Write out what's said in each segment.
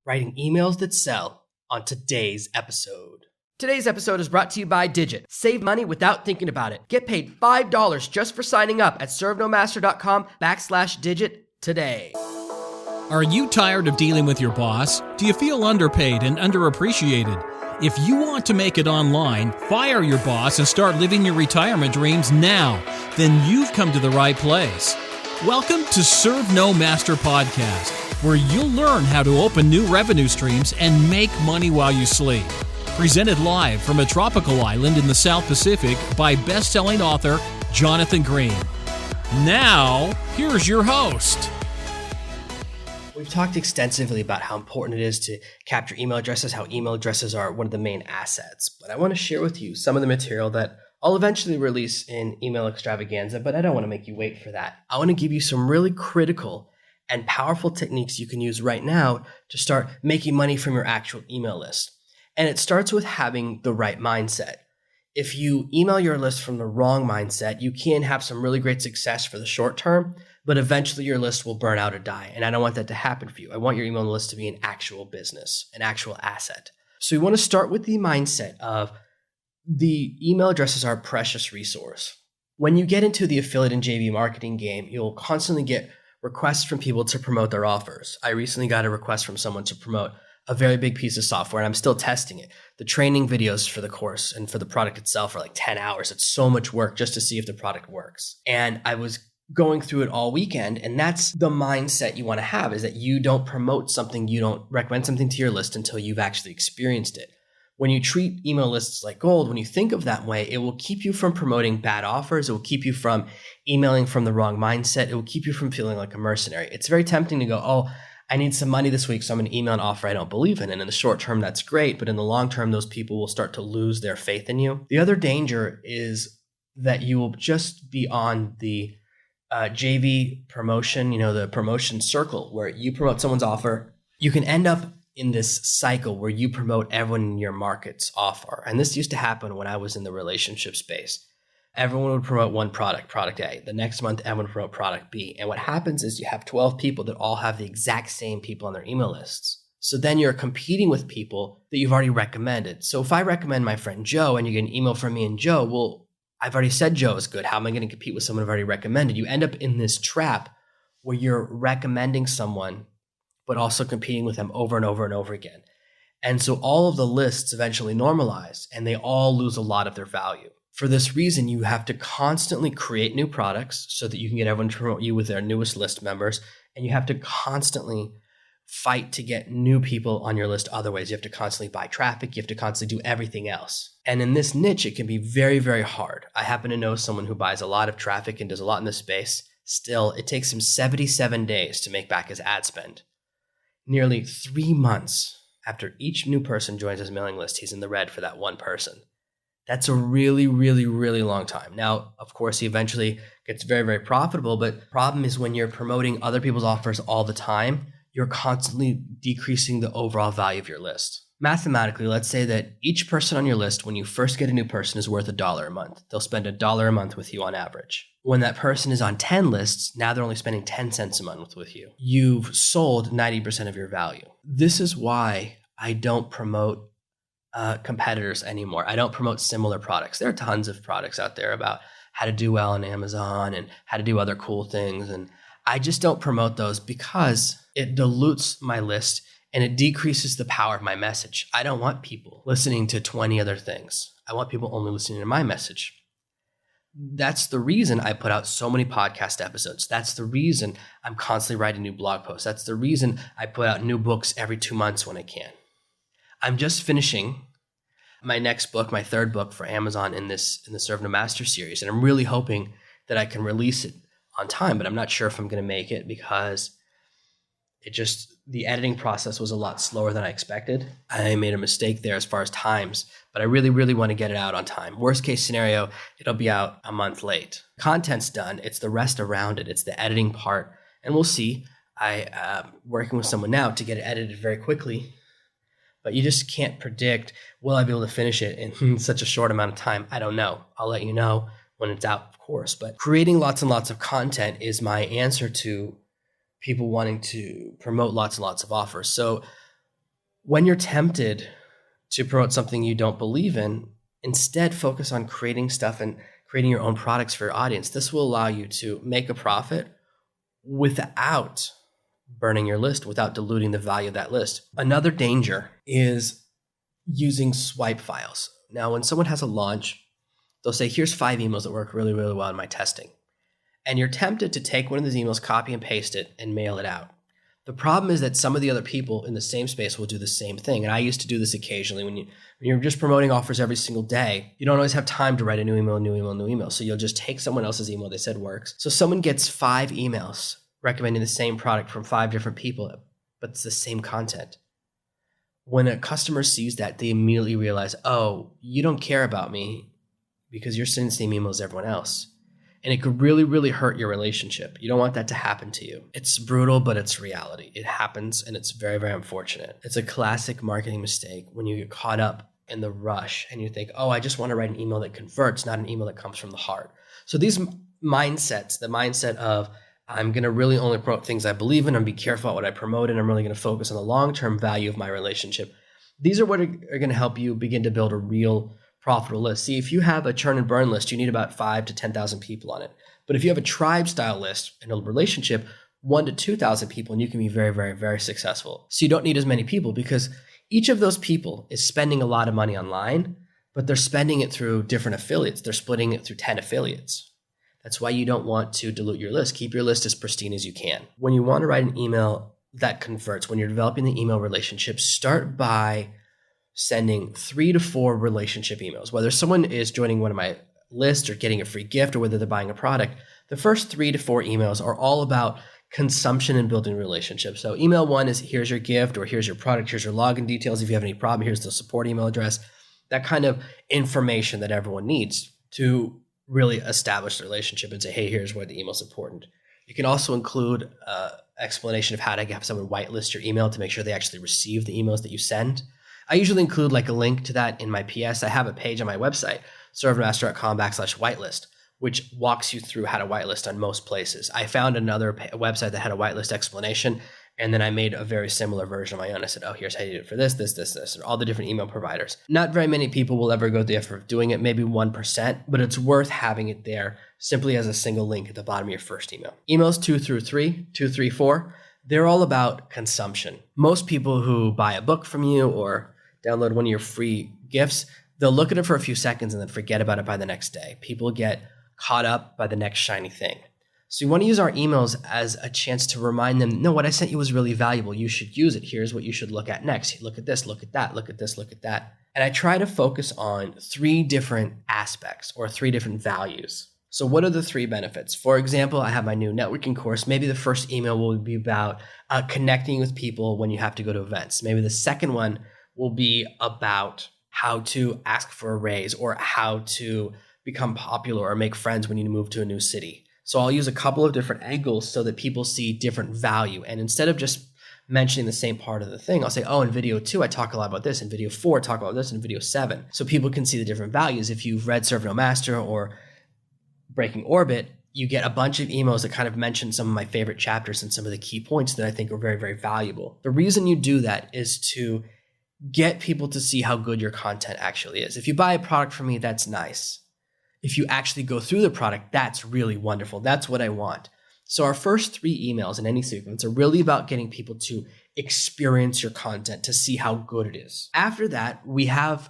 writing emails that sell on today's episode. Today's episode is brought to you by Digit. Save money without thinking about it. Get paid $5 just for signing up at servenomaster.com/digit today. Are you tired of dealing with your boss? Do you feel underpaid and underappreciated? If you want to make it online, fire your boss and start living your retirement dreams now, then you've come to the right place. Welcome to SNM082 Podcast, where you'll learn how to open new revenue streams and make money while you sleep. Presented live from a tropical island in the South Pacific by best-selling author Jonathan Green. Now, here's your host. We've talked extensively about how important it is to capture email addresses, how email addresses are one of the main assets. But I want to share with you some of the material that I'll eventually release in Email Extravaganza, but I don't want to make you wait for that. I want to give you some really critical and powerful techniques you can use right now to start making money from your actual email list. And it starts with having the right mindset. If you email your list from the wrong mindset, you can have some really great success for the short term, but eventually your list will burn out or die. And I don't want that to happen for you. I want your email list to be an actual business, an actual asset. So you want to start with the mindset of the email addresses are a precious resource. When you get into the affiliate and JV marketing game, you'll constantly get requests from people to promote their offers. I recently got a request from someone to promote a very big piece of software, and I'm still testing it. The training videos for the course and for the product itself are like 10 hours. It's so much work just to see if the product works. And I was going through it all weekend, and that's the mindset you want to have, is that you don't promote something, you don't recommend something to your list until you've actually experienced it. When you treat email lists like gold, when you think of that way, it will keep you from promoting bad offers. It will keep you from emailing from the wrong mindset. It will keep you from feeling like a mercenary. It's very tempting to go, oh, I need some money this week, so I'm going to email an offer I don't believe in. And in the short term, that's great. But in the long term, those people will start to lose their faith in you. The other danger is that you will just be on the JV promotion, the promotion circle where you promote someone's offer. You can end up in this cycle where you promote everyone in your market's offer. And this used to happen when I was in the relationship space. Everyone would promote one product, product A. The next month, everyone would promote product B. And what happens is you have 12 people that all have the exact same people on their email lists. So then you're competing with people that you've already recommended. So if I recommend my friend Joe and you get an email from me and Joe, well, I've already said Joe is good. How am I going to compete with someone I've already recommended? You end up in this trap where you're recommending someone, but also competing with them over and over and over again. And so all of the lists eventually normalize and they all lose a lot of their value. For this reason, you have to constantly create new products so that you can get everyone to promote you with their newest list members. And you have to constantly fight to get new people on your list other ways. You have to constantly buy traffic. You have to constantly do everything else. And in this niche, it can be very, very hard. I happen to know someone who buys a lot of traffic and does a lot in this space. Still, it takes him 77 days to make back his ad spend. Nearly 3 months after each new person joins his mailing list, he's in the red for that one person. That's a really, really, really long time. Now, of course, he eventually gets very, very profitable, but the problem is when you're promoting other people's offers all the time, you're constantly decreasing the overall value of your list. Mathematically, let's say that each person on your list, when you first get a new person, is worth $1 a month. They'll spend $1 a month with you on average. When that person is on 10 lists, now they're only spending 10 cents a month with you. You've sold 90% of your value. This is why I don't promote competitors anymore. I don't promote similar products. There are tons of products out there about how to do well on Amazon and how to do other cool things. And I just don't promote those because it dilutes my list and it decreases the power of my message. I don't want people listening to 20 other things. I want people only listening to my message. That's the reason I put out so many podcast episodes. That's the reason I'm constantly writing new blog posts. That's the reason I put out new books every 2 months when I can. I'm just finishing my next book, my third book for Amazon in the SNM082 series. And I'm really hoping that I can release it on time, but I'm not sure if I'm going to make it because the editing process was a lot slower than I expected. I made a mistake there as far as times, but I really, really want to get it out on time. Worst case scenario, it'll be out a month late. Content's done. It's the rest around it. It's the editing part. And we'll see. I'm working with someone now to get it edited very quickly. But you just can't predict, will I be able to finish it in such a short amount of time? I don't know. I'll let you know when it's out, of course. But creating lots and lots of content is my answer to people wanting to promote lots and lots of offers. So When you're tempted to promote something you don't believe in, instead focus on creating stuff and creating your own products for your audience. This will allow you to make a profit without burning your list, without diluting the value of that list. Another danger is using swipe files. Now, when someone has a launch, they'll say, here's 5 emails that work really, really well in my testing. And you're tempted to take one of these emails, copy and paste it, and mail it out. The problem is that some of the other people in the same space will do the same thing. And I used to do this occasionally. When you're just promoting offers every single day, you don't always have time to write a new email. So you'll just take someone else's email they said works. So someone gets 5 emails recommending the same product from 5 different people, but it's the same content. When a customer sees that, they immediately realize, oh, you don't care about me because you're sending the same emails as everyone else. And it could really, really hurt your relationship. You don't want that to happen to you. It's brutal, but it's reality. It happens, and it's very, very unfortunate. It's a classic marketing mistake when you get caught up in the rush and you think, oh, I just want to write an email that converts, not an email that comes from the heart. So these mindsets, the mindset of I'm going to really only promote things I believe in and be careful about what I promote, and I'm really going to focus on the long-term value of my relationship. These are what are going to help you begin to build a real profitable list. See, if you have a churn and burn list, you need about 5,000 to 10,000 people on it. But if you have a tribe style list in a relationship, 1,000 to 2,000 people, and you can be very, very, very successful. So you don't need as many people because each of those people is spending a lot of money online, but they're spending it through different affiliates. They're splitting it through 10 affiliates. That's why you don't want to dilute your list. Keep your list as pristine as you can. When you want to write an email that converts, when you're developing the email relationship, start by sending 3 to 4 relationship emails. Whether someone is joining one of my lists or getting a free gift or whether they're buying a product, the first 3 to 4 emails are all about consumption and building relationships. So email 1 is here's your gift or here's your product, here's your login details. If you have any problem, here's the support email address. That kind of information that everyone needs to really establish the relationship and say, hey, here's why the email is important. You can also include explanation of how to have someone whitelist your email to make sure they actually receive the emails that you send. I usually include like a link to that in my PS. I have a page on my website, servenomaster.com/whitelist, which walks you through how to whitelist on most places. I found another website that had a whitelist explanation, and then I made a very similar version of my own. I said, oh, here's how you do it for this, and all the different email providers. Not very many people will ever go to the effort of doing it, maybe 1%, but it's worth having it there simply as a single link at the bottom of your first email. Emails 2 through 3, 2, 3, 4, they're all about consumption. Most people who buy a book from you or download one of your free gifts, they'll look at it for a few seconds and then forget about it by the next day. People get caught up by the next shiny thing. So you want to use our emails as a chance to remind them, no, what I sent you was really valuable. You should use it. Here's what you should look at next. Look at this, look at that, look at this, look at that. And I try to focus on 3 different aspects or 3 different values. So what are the 3 benefits? For example, I have my new networking course. Maybe the first email will be about connecting with people when you have to go to events. Maybe the second one will be about how to ask for a raise or how to become popular or make friends when you move to a new city. So I'll use a couple of different angles so that people see different value. And instead of just mentioning the same part of the thing, I'll say, oh, in video 2, I talk a lot about this. In video 4, I talk about this. In video 7. So people can see the different values. If you've read ServenoMaster or Breaking Orbit, you get a bunch of emails that kind of mention some of my favorite chapters and some of the key points that I think are very, very valuable. The reason you do that is to get people to see how good your content actually is. If you buy a product from me, that's nice. If you actually go through the product, that's really wonderful. That's what I want. So our first 3 emails in any sequence are really about getting people to experience your content, to see how good it is. After that, we have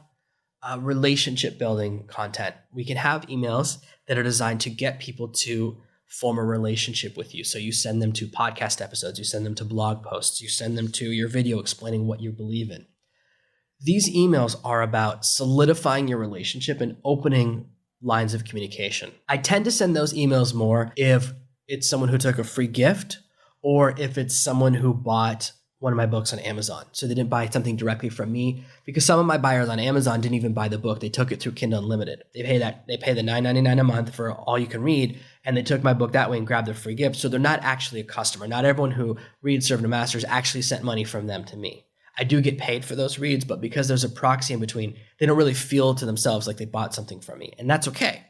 relationship building content. We can have emails that are designed to get people to form a relationship with you. So you send them to podcast episodes, you send them to blog posts, you send them to your video explaining what you believe in. These emails are about solidifying your relationship and opening lines of communication. I tend to send those emails more if it's someone who took a free gift or if it's someone who bought one of my books on Amazon. So they didn't buy something directly from me because some of my buyers on Amazon didn't even buy the book. They took it through Kindle Unlimited. They pay the $9.99 a month for all you can read, and they took my book that way and grabbed their free gift. So they're not actually a customer. Not everyone who reads Servenomaster actually sent money from them to me. I do get paid for those reads, but because there's a proxy in between, they don't really feel to themselves like they bought something from me, and that's okay.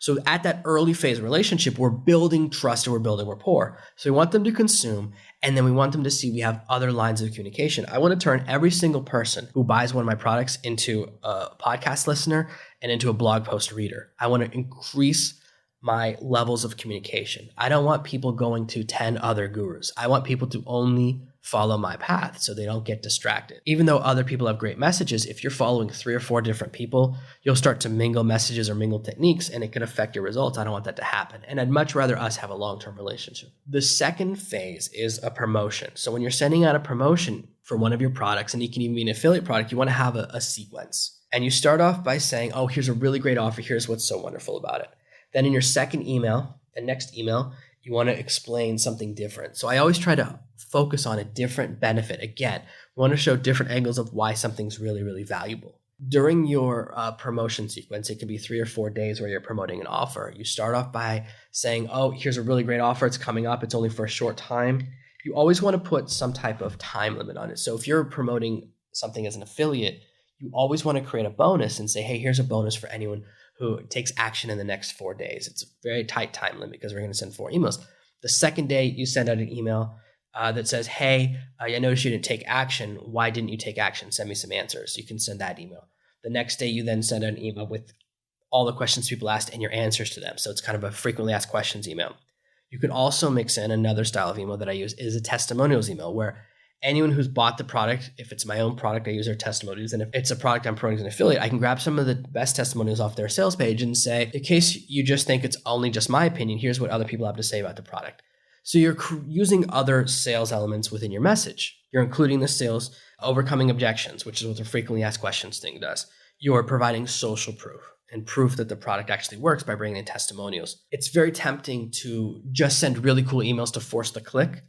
So at that early phase of relationship, we're building trust and we're building rapport. So we want them to consume, And then we want them to see we have other lines of communication. I want to turn every single person who buys one of my products into a podcast listener and into a blog post reader. I want to increase my levels of communication. I don't want people going to 10 other gurus. I want people to only follow my path so they don't get distracted. Even though other people have great messages, if you're following 3 or 4 different people, you'll start to mingle messages or mingle techniques, and it could affect your results. I don't want that to happen. And I'd much rather us have a long-term relationship. The second phase is a promotion. So when you're sending out a promotion for one of your products, and you can even be an affiliate product, you want to have a sequence. And you start off by saying, oh, here's a really great offer. Here's what's so wonderful about it. Then in your second email and next email, you want to explain something different. So I always try to focus on a different benefit. Again, we want to show different angles of why something's really, really valuable. During your promotion sequence, it can be 3 or 4 days where you're promoting an offer. You start off by saying, oh, here's a really great offer. It's coming up. It's only for a short time. You always want to put some type of time limit on it. So if you're promoting something as an affiliate, you always want to create a bonus and say, hey, here's a bonus for anyone who takes action in the next 4 days. It's a very tight time limit because we're going to send 4 emails. The second day, you send out an email that says, hey, I noticed you didn't take action. Why didn't you take action? Send me some answers. You can send that email. The next day, you then send out an email with all the questions people asked and your answers to them. So it's kind of a frequently asked questions email. You can also mix in another style of email that I use is a testimonials email, where anyone who's bought the product, if it's my own product, I use their testimonials. And if it's a product I'm promoting as an affiliate, I can grab some of the best testimonials off their sales page and say, in case you just think it's only just my opinion, here's what other people have to say about the product. So you're using other sales elements within your message. You're including the sales, overcoming objections, which is what the frequently asked questions thing does. You're providing social proof and proof that the product actually works by bringing in testimonials. It's very tempting to just send really cool emails to force the click.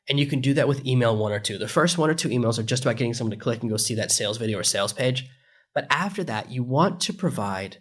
And you can do that with email 1 or 2. The first 1 or 2 emails are just about getting someone to click and go see that sales video or sales page. But after that, you want to provide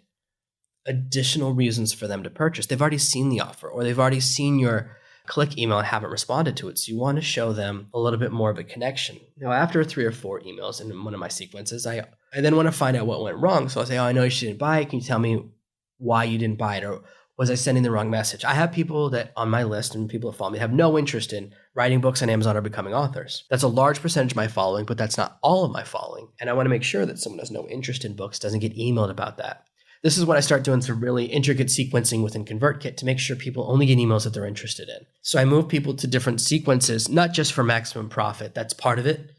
additional reasons for them to purchase. They've already seen the offer, or they've already seen your click email and haven't responded to it. So you want to show them a little bit more of a connection. Now, after 3 or 4 emails in one of my sequences, I then want to find out what went wrong. So I'll say, oh, I know you didn't buy it. Can you tell me why you didn't buy it? Or was I sending the wrong message? I have people that on my list and people that follow me have no interest in writing books on Amazon or becoming authors. That's a large percentage of my following, but that's not all of my following. And I want to make sure that someone who has no interest in books doesn't get emailed about that. This is when I start doing some really intricate sequencing within ConvertKit to make sure people only get emails that they're interested in. So I move people to different sequences, not just for maximum profit. That's part of it.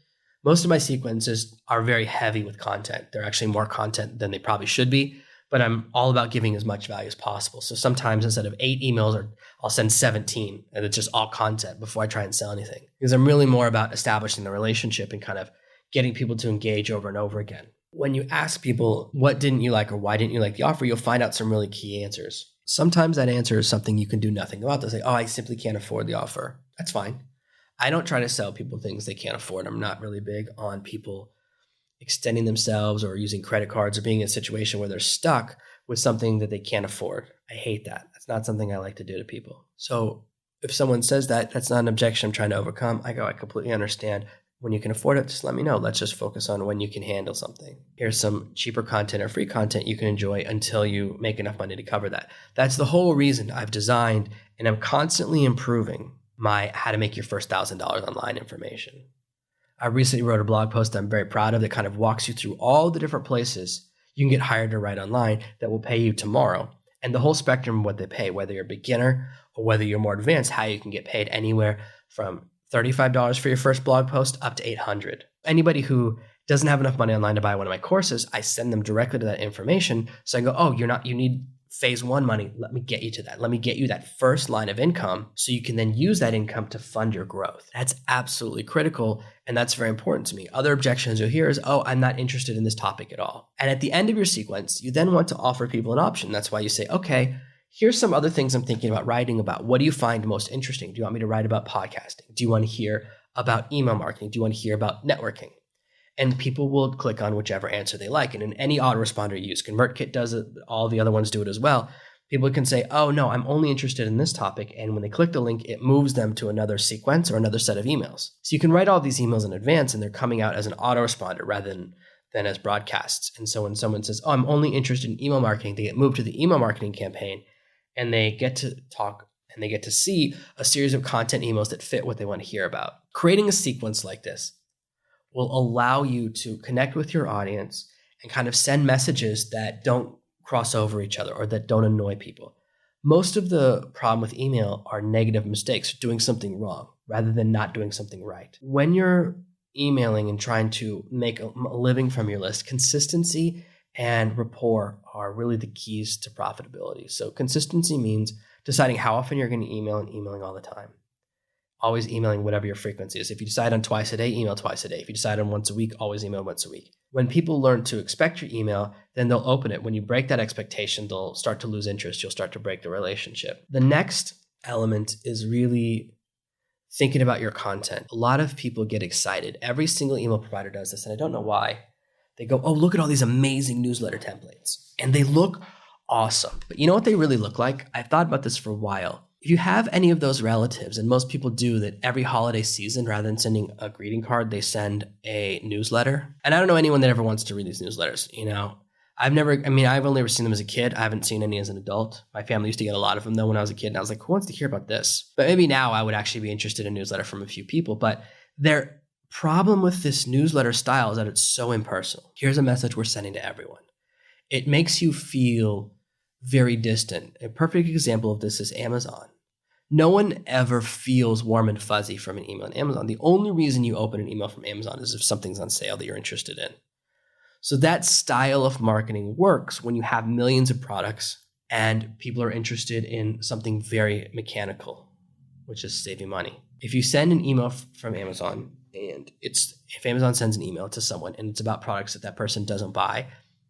Most of my sequences are very heavy with content. They're actually more content than they probably should be, but I'm all about giving as much value as possible. So sometimes instead of 8 emails, I'll send 17, and it's just all content before I try and sell anything. Because I'm really more about establishing the relationship and kind of getting people to engage over and over again. When you ask people, what didn't you like or why didn't you like the offer, you'll find out some really key answers. Sometimes that answer is something you can do nothing about. They'll say, oh, I simply can't afford the offer. That's fine. I don't try to sell people things they can't afford. I'm not really big on people extending themselves or using credit cards or being in a situation where they're stuck with something that they can't afford. I hate that. That's not something I like to do to people. So if someone says that, that's not an objection I'm trying to overcome. I go, I completely understand. When you can afford it, just let me know. Let's just focus on when you can handle something. Here's some cheaper content or free content you can enjoy until you make enough money to cover that. That's the whole reason I've designed, and I'm constantly improving my how to make your first $1,000 online information. I recently wrote a blog post I'm very proud of that kind of walks you through all the different places you can get hired to write online that will pay you tomorrow, and the whole spectrum of what they pay, whether you're a beginner or whether you're more advanced, how you can get paid anywhere from $35 for your first blog post up to $800. Anybody who doesn't have enough money online to buy one of my courses, I send them directly to that information. So I go, oh, you need phase 1 money. Let me get you to that. Let me get you that first line of income so you can then use that income to fund your growth. That's absolutely critical. And that's very important to me. Other objections you'll hear is, oh, I'm not interested in this topic at all. And at the end of your sequence, you then want to offer people an option. That's why you say, okay, here's some other things I'm thinking about writing about. What do you find most interesting? Do you want me to write about podcasting? Do you want to hear about email marketing? Do you want to hear about networking? And people will click on whichever answer they like. And in any autoresponder you use, ConvertKit does it, all the other ones do it as well. People can say, oh no, I'm only interested in this topic. And when they click the link, it moves them to another sequence or another set of emails. So you can write all these emails in advance and they're coming out as an autoresponder rather than as broadcasts. And so when someone says, oh, I'm only interested in email marketing, they get moved to the email marketing campaign. And they get to talk and they get to see a series of content emails that fit what they want to hear about. Creating a sequence like this will allow you to connect with your audience and kind of send messages that don't cross over each other or that don't annoy people. Most of the problem with email are negative mistakes, doing something wrong rather than not doing something right. When you're emailing and trying to make a living from your list, consistency and rapport are really the keys to profitability. So consistency means deciding how often you're going to email and emailing all the time. Always emailing whatever your frequency is. If you decide on twice a day, email twice a day. If you decide on once a week, always email once a week. When people learn to expect your email, then they'll open it. When you break that expectation, they'll start to lose interest. You'll start to break the relationship. The next element is really thinking about your content. A lot of people get excited. Every single email provider does this, and I don't know why. They go, oh, look at all these amazing newsletter templates. And they look awesome. But you know what they really look like? I've thought about this for a while. If you have any of those relatives, and most people do, that every holiday season, rather than sending a greeting card, they send a newsletter. And I don't know anyone that ever wants to read these newsletters. I've only ever seen them as a kid. I haven't seen any as an adult. My family used to get a lot of them though when I was a kid. And I was like, who wants to hear about this? But maybe now I would actually be interested in a newsletter from a few people. But their problem with this newsletter style is that it's so impersonal. Here's a message we're sending to everyone. It makes you feel very distant. A perfect example of this is Amazon. No one ever feels warm and fuzzy from an email on Amazon. The only reason you open an email from Amazon is if something's on sale that you're interested in. So that style of marketing works when you have millions of products and people are interested in something very mechanical, which is saving money. If you send an email from Amazon and if Amazon sends an email to someone and it's about products that person doesn't buy,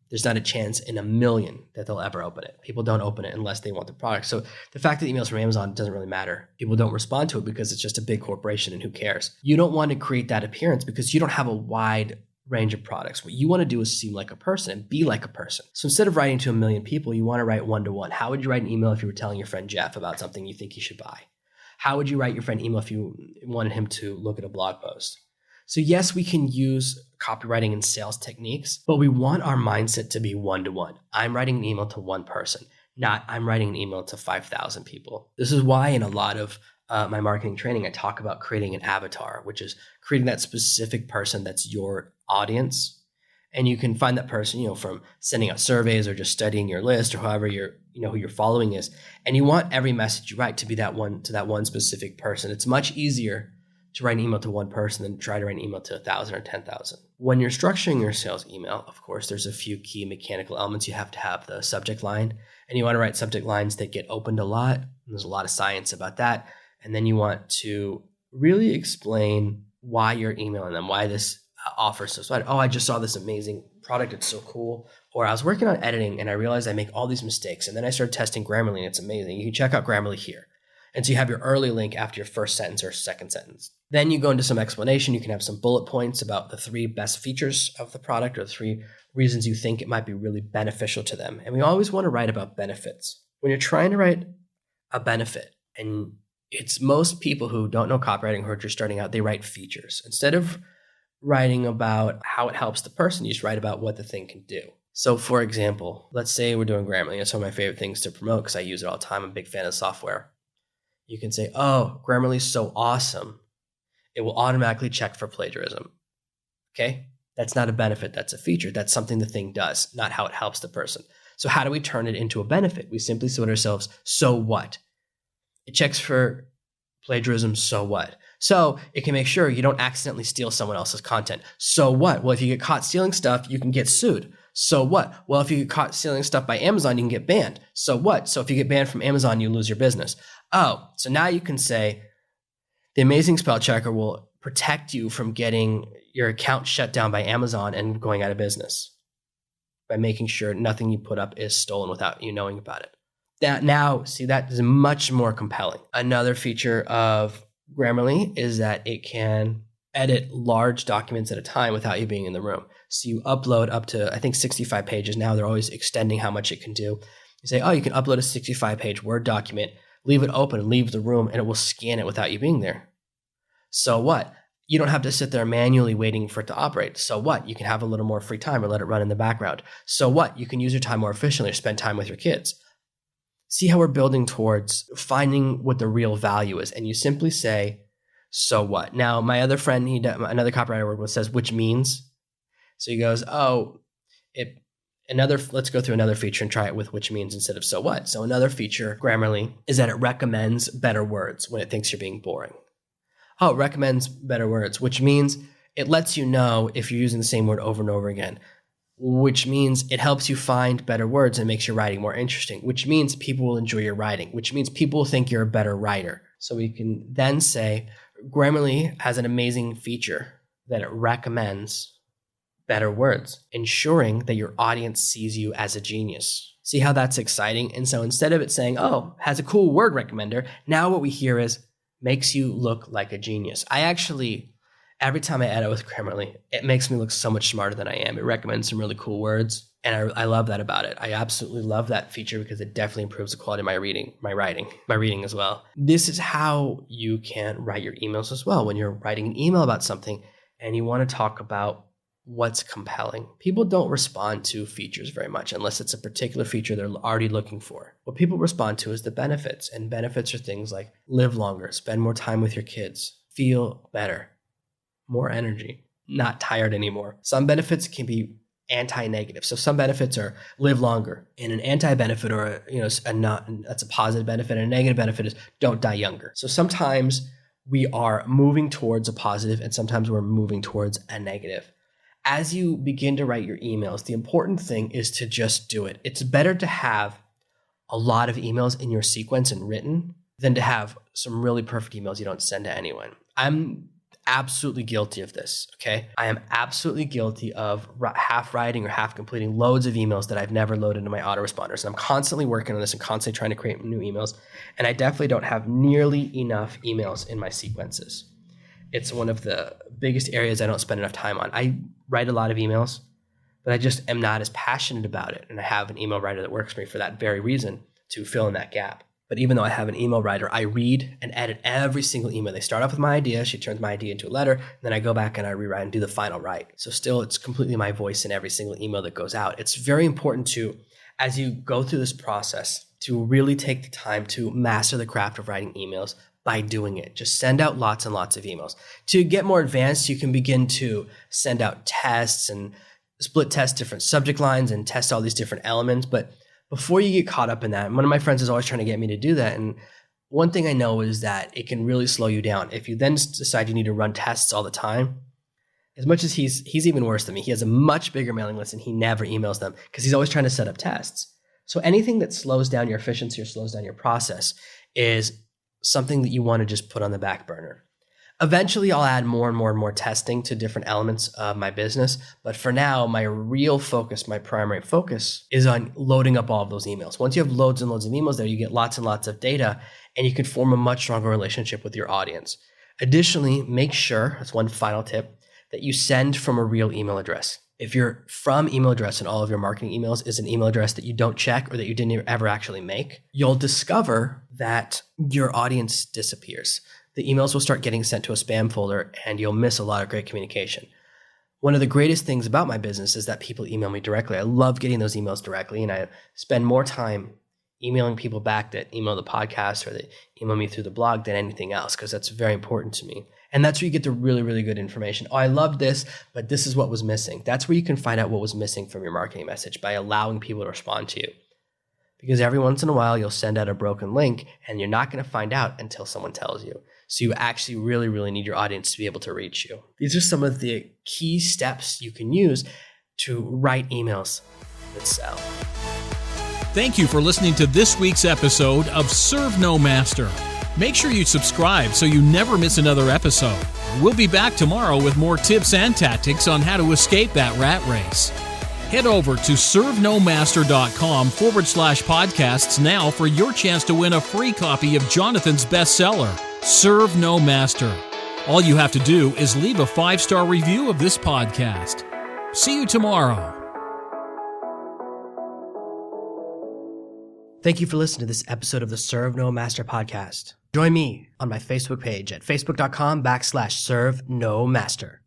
there's not a chance in a million that they'll ever open it. People don't open it unless they want the product. So the fact that emails from Amazon doesn't really matter. People don't respond to it because it's just a big corporation and who cares? You don't want to create that appearance because you don't have a wide range of products. What you want to do is seem like a person and be like a person. So instead of writing to a million people, you want to write one-to-one. How would you write an email if you were telling your friend Jeff about something you think he should buy? How would you write your friend email if you wanted him to look at a blog post? So yes, we can use copywriting and sales techniques, but we want our mindset to be one-to-one. I'm writing an email to one person, not I'm writing an email to 5,000 people. This is why in a lot of my marketing training, I talk about creating an avatar, which is creating that specific person that's your audience. And you can find that person, from sending out surveys or just studying your list or however who your following is. And you want every message you write to be that one specific person. It's much easier to write an email to one person than try to write an email to 1,000 or 10,000. When you're structuring your sales email, of course, there's a few key mechanical elements. You have to have the subject line, and you want to write subject lines that get opened a lot. And there's a lot of science about that. And then you want to really explain why you're emailing them, why this offer is so sweaty. Oh, I just saw this amazing product. It's so cool. Or I was working on editing and I realized I make all these mistakes. And then I started testing Grammarly and it's amazing. You can check out Grammarly here. And so you have your early link after your first sentence or second sentence. Then you go into some explanation. You can have some bullet points about the 3 best features of the product or the 3 reasons you think it might be really beneficial to them. And we always want to write about benefits. When you're trying to write a benefit, and it's most people who don't know copywriting who are just starting out, they write features. Instead of writing about how it helps the person, you just write about what the thing can do. So for example, let's say we're doing Grammarly. It's one of my favorite things to promote because I use it all the time. I'm a big fan of software. You can say, oh, Grammarly is so awesome. It will automatically check for plagiarism. Okay? That's not a benefit. That's a feature. That's something the thing does, not how it helps the person. So how do we turn it into a benefit? We simply say to ourselves, so what? It checks for plagiarism, so what? So it can make sure you don't accidentally steal someone else's content. So what? Well, if you get caught stealing stuff, you can get sued. So what? Well, if you get caught stealing stuff by Amazon, you can get banned. So what? So if you get banned from Amazon, you lose your business. Oh, so now you can say the amazing spell checker will protect you from getting your account shut down by Amazon and going out of business by making sure nothing you put up is stolen without you knowing about it. That is much more compelling. Another feature of Grammarly is that it can edit large documents at a time without you being in the room. So you upload up to, I think, 65 pages. Now they're always extending how much it can do. You say, oh, you can upload a 65-page Word document, leave it open, and leave the room, and it will scan it without you being there. So what? You don't have to sit there manually waiting for it to operate. So what? You can have a little more free time or let it run in the background. So what? You can use your time more efficiently or spend time with your kids. See how we're building towards finding what the real value is. And you simply say, so what? Now, my other friend, another copywriter I work with, says, which means. So he goes, let's go through another feature and try it with which means instead of so what. So another feature, Grammarly, is that it recommends better words when it thinks you're being boring. Oh, it recommends better words, which means it lets you know if you're using the same word over and over again, which means it helps you find better words and makes your writing more interesting, which means people will enjoy your writing, which means people will think you're a better writer. So we can then say, Grammarly has an amazing feature that it recommends better words, ensuring that your audience sees you as a genius. See how that's exciting? And so instead of it saying, oh, has a cool word recommender, now what we hear is makes you look like a genius. Every time I edit with Grammarly, it makes me look so much smarter than I am. It recommends some really cool words. And I love that about it. I absolutely love that feature because it definitely improves the quality of my reading as well. This is how you can write your emails as well. When you're writing an email about something and you want to talk about what's compelling. People don't respond to features very much unless it's a particular feature they're already looking for. What people respond to is the benefits, and benefits are things like live longer, spend more time with your kids, feel better, more energy, not tired anymore. Some benefits can be anti-negative. So some benefits are live longer, and an anti-benefit or that's a positive benefit, and a negative benefit is don't die younger. So sometimes we are moving towards a positive and sometimes we're moving towards a negative. As you begin to write your emails, the important thing is to just do it. It's better to have a lot of emails in your sequence and written than to have some really perfect emails you don't send to anyone. I'm absolutely guilty of this, okay? I am absolutely guilty of half writing or half completing loads of emails that I've never loaded into my autoresponders. And I'm constantly working on this and constantly trying to create new emails. And I definitely don't have nearly enough emails in my sequences. It's one of the biggest areas I don't spend enough time on. I write a lot of emails, but I just am not as passionate about it. And I have an email writer that works for me for that very reason, to fill in that gap. But even though I have an email writer, I read and edit every single email. They start off with my idea. She turns my idea into a letter. And then I go back and I rewrite and do the final write. So still, it's completely my voice in every single email that goes out. It's very important to, as you go through this process, to really take the time to master the craft of writing emails by doing it. Just send out lots and lots of emails. To get more advanced, you can begin to send out tests and split test different subject lines and test all these different elements. But before you get caught up in that, and one of my friends is always trying to get me to do that. And one thing I know is that it can really slow you down. If you then decide you need to run tests all the time, as much as he's even worse than me, he has a much bigger mailing list and he never emails them because he's always trying to set up tests. So anything that slows down your efficiency or slows down your process is something that you want to just put on the back burner. Eventually, I'll add more and more testing to different elements of my business. But for now, my real focus, my primary focus is on loading up all of those emails. Once you have loads and loads of emails there, you get lots and lots of data and you can form a much stronger relationship with your audience. Additionally, make sure, that's one final tip, that you send from a real email address. If your from email address in all of your marketing emails is an email address that you don't check or that you didn't ever actually make, you'll discover that your audience disappears. The emails will start getting sent to a spam folder and you'll miss a lot of great communication. One of the greatest things about my business is that people email me directly. I love getting those emails directly, and I spend more time emailing people back that email the podcast or that email me through the blog than anything else, because that's very important to me. And that's where you get the really, really good information. Oh, I love this, but this is what was missing. That's where you can find out what was missing from your marketing message by allowing people to respond to you. Because every once in a while, you'll send out a broken link and you're not going to find out until someone tells you. So you actually really, really need your audience to be able to reach you. These are some of the key steps you can use to write emails that sell. Thank you for listening to this week's episode of ServenoMaster. Make sure you subscribe so you never miss another episode. We'll be back tomorrow with more tips and tactics on how to escape that rat race. Head over to servenomaster.com/podcasts now for your chance to win a free copy of Jonathan's bestseller, Serve No Master. All you have to do is leave a 5-star review of this podcast. See you tomorrow. Thank you for listening to this episode of the Serve No Master podcast. Join me on my Facebook page at facebook.com/servenomaster.